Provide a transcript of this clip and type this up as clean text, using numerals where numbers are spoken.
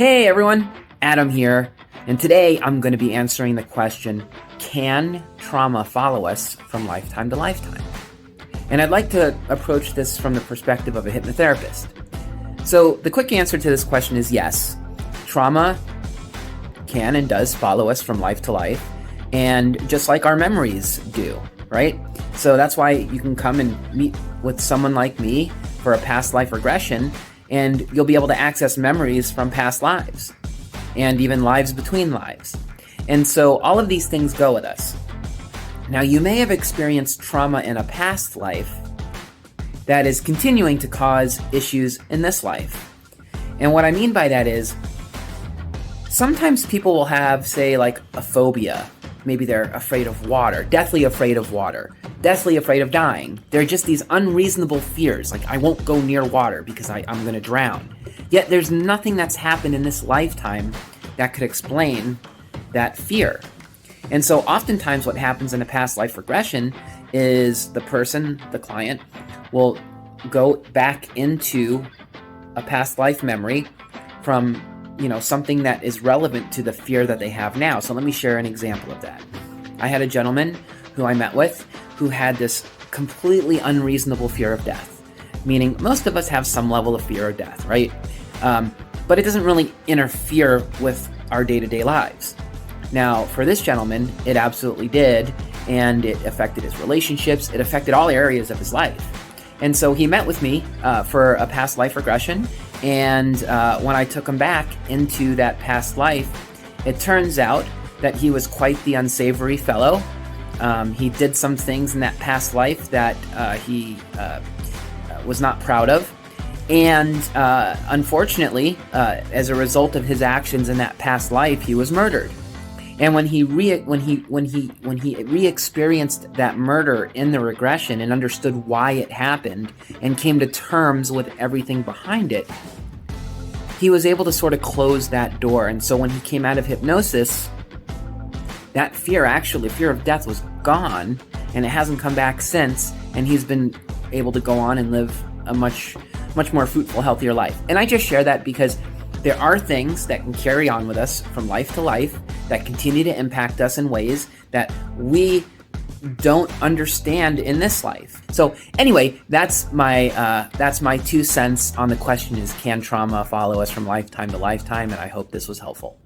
Hey everyone, Adam here, and today I'm going to be answering the question, can trauma follow us from lifetime to lifetime? And I'd like to approach this from the perspective of a hypnotherapist. So the quick answer to this question is yes, trauma can and does follow us from life to life, and just like our memories do, right? So that's why you can come and meet with someone like me for a past life regression, and you'll be able to access memories from past lives and even lives between lives. And so all of these things go with us. Now, you may have experienced trauma in a past life that is continuing to cause issues in this life. And what I mean by that is sometimes people will have, say, like a phobia. Maybe they're afraid of water, deathly afraid of water, deathly afraid of dying. They're just these unreasonable fears, like I won't go near water because I'm going to drown. Yet there's nothing that's happened in this lifetime that could explain that fear. And so oftentimes what happens in a past life regression is the person, the client, will go back into a past life memory from something that is relevant to the fear that they have now. So let me share an example of that. I had a gentleman who I met with who had this completely unreasonable fear of death, meaning most of us have some level of fear of death, right? But it doesn't really interfere with our day-to-day lives. Now, for this gentleman, it absolutely did, and it affected his relationships. It affected all areas of his life. And so he met with me for a past life regression, and when I took him back into that past life, it turns out that he was quite the unsavory fellow. He did some things in that past life that he was not proud of, and unfortunately, as a result of his actions in that past life, he was murdered. And when he re-experienced that murder in the regression and understood why it happened and came to terms with everything behind it, he was able to sort of close that door. And so when he came out of hypnosis, that fear of death was gone, and it hasn't come back since, and he's been able to go on and live a much more fruitful, healthier life. And I just share that because there are things that can carry on with us from life to life that continue to impact us in ways that we don't understand in this life. So anyway, that's my 2 cents on the question is, can trauma follow us from lifetime to lifetime? And I hope this was helpful.